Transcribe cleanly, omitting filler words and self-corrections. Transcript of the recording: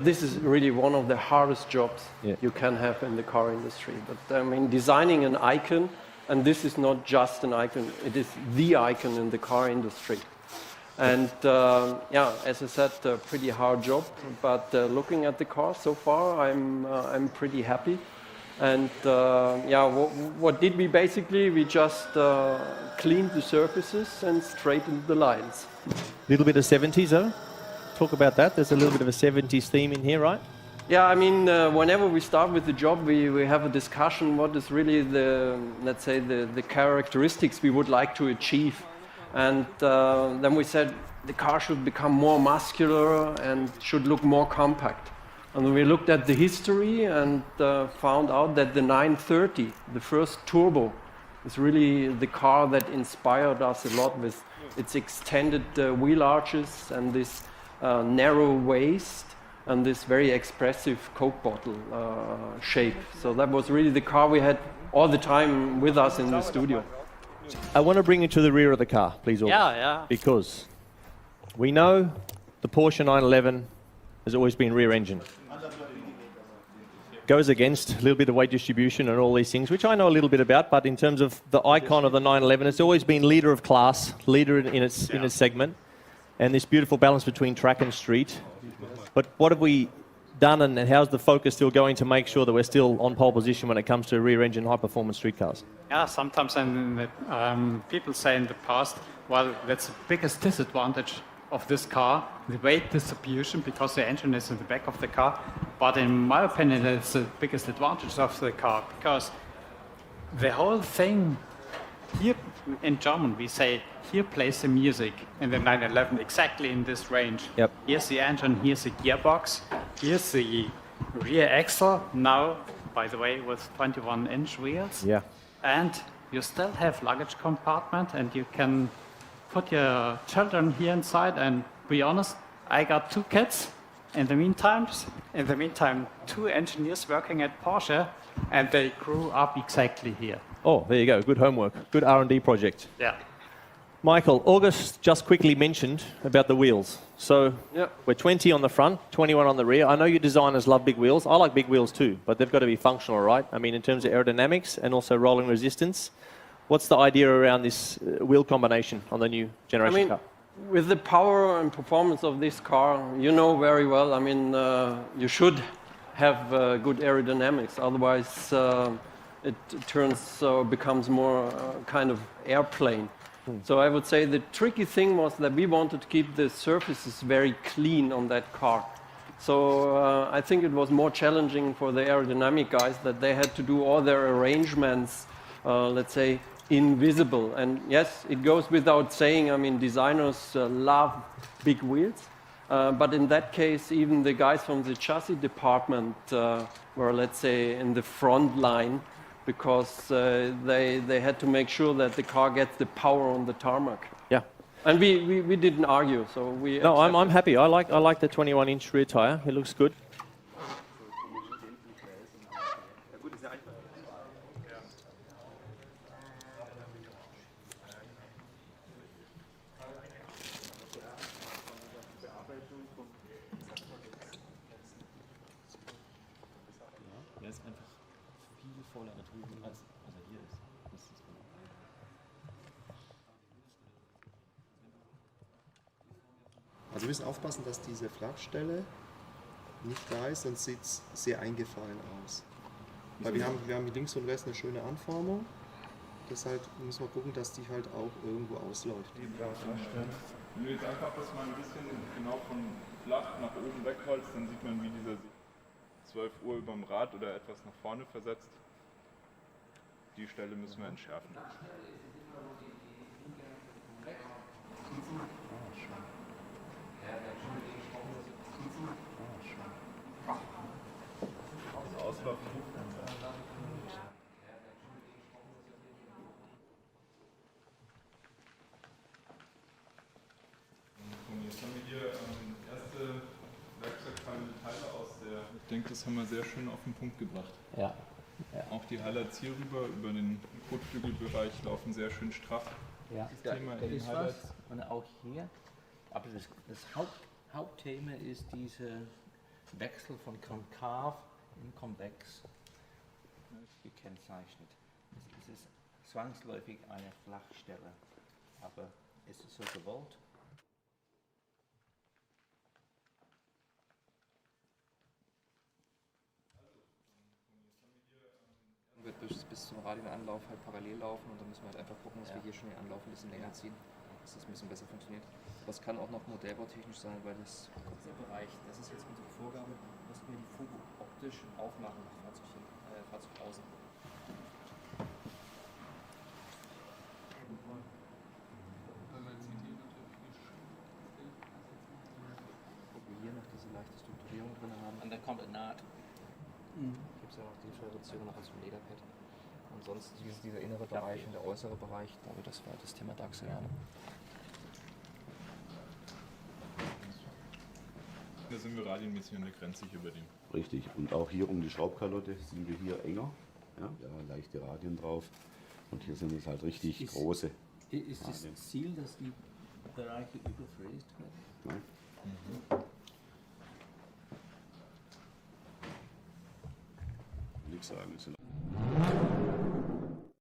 This is really one of the hardest jobs you can have in the car industry. But I mean, designing an icon, and this is not just an icon, it is the icon in the car industry. And yeah, as I said, a pretty hard job, but looking at the car so far, I'm pretty happy. And yeah, what did we basically? We just cleaned the surfaces and straightened the lines. A little bit of 70s though? Talk about that. There's a little bit of a 70s theme in here, right? Yeah, I mean, whenever we start with the job, we have a discussion what is really the, let's say, the characteristics we would like to achieve. And then we said the car should become more muscular and should look more compact. And we looked at the history and found out that the 930, the first turbo, is really the car that inspired us a lot with its extended wheel arches and this narrow waist and this very expressive Coke bottle shape. So that was really the car we had all the time with us in the studio. I want to bring you to the rear of the car, please. Yeah. Because we know the Porsche 911 has always been rear engine. Goes against a little bit of weight distribution and all these things, which I know a little bit about, but in terms of the icon of the 911, it's always been leader of class, leader in its segment, and this beautiful balance between track and street. But what have we done, and how's the focus still going to make sure that we're still on pole position when it comes to rear-engine high-performance street cars? Yeah, sometimes people say in the past, well, that's the biggest disadvantage of this car, the weight distribution, because the engine is in the back of the car. But in my opinion, it's the biggest advantage of the car, because the whole thing, here in German we say, here plays the music in the 911, exactly in this range. Yep. Here's the engine, here's the gearbox, here's the rear axle, now, by the way, with 21-inch wheels. Yeah. And you still have luggage compartment, and you can put your children here inside. And be honest, I got 2 kids. In the meantime, 2 engineers working at Porsche, and they grew up exactly here. Oh, there you go. Good homework. Good R&D project. Yeah. Michael, August just quickly mentioned about the wheels. So we're 20 on the front, 21 on the rear. I know you designers love big wheels. I like big wheels too, but they've got to be functional, right? I mean, in terms of aerodynamics and also rolling resistance. What's the idea around this wheel combination on the new generation car? With the power and performance of this car, you know very well, I mean, you should have good aerodynamics. Otherwise, it becomes more kind of airplane. So I would say the tricky thing was that we wanted to keep the surfaces very clean on that car. So I think it was more challenging for the aerodynamic guys that they had to do all their arrangements, let's say, invisible. And yes, it goes without saying, I mean, designers love big wheels. But in that case, even the guys from the chassis department were, let's say, in the front line, because they had to make sure that the car gets the power on the tarmac. Yeah. And we didn't argue, so we... No, I'm happy. I like the 21-inch rear tire. It looks good. Also wir müssen aufpassen, dass diese Flachstelle nicht da ist, sonst sieht es sehr eingefallen aus. Weil wir haben links und rechts eine schöne Anformung, deshalb müssen wir gucken, dass die halt auch irgendwo ausläuft. Wenn du jetzt einfach das mal ein bisschen genau von flach nach oben wegholst, dann sieht man, wie dieser 12 Uhr überm Rad oder etwas nach vorne versetzt. Die Stelle müssen wir entschärfen. Jetzt haben wir hier erste werkzeugfreie Teile aus der... Ich denke, das haben wir sehr schön auf den Punkt gebracht. Ja. Auch die Highlights hier rüber, über den Kotflügelbereich laufen sehr schön straff. Ja, das Thema da in ist Highlights. was. Und auch hier. Aber das Hauptthema ist diese Wechsel von konkav in konvex gekennzeichnet. Es ist zwangsläufig eine Flachstelle, aber ist es so gewollt? Wird bis zum Radienanlauf halt parallel laufen und dann müssen wir halt einfach gucken, dass wir hier schon den Anlauf ein bisschen länger ziehen, dass das ein bisschen besser funktioniert. Das kann auch noch modellbautechnisch sein, weil der Bereich, das ist jetzt unsere Vorgabe, müssen wir die Fuge optisch aufmachen nach Fahrzeug außen. Ob wir hier noch diese leichte Strukturierung drin haben. Und dann kommt eine Naht. Gibt es ja noch die Reduzierung noch aus dem Lederpad. Ansonsten dieser innere Bereich und der äußere Bereich, da wird das Thema DAX werden. Da sind wir radienmäßig an der Grenze hier bei dem. Richtig. Und auch hier um die Schraubkalotte sind wir hier enger. Ja, leichte Radien drauf. Und hier sind es halt richtig große. Ist das Ziel, dass die Bereiche überfräst werden? Nein. Nichts sagen. Es sind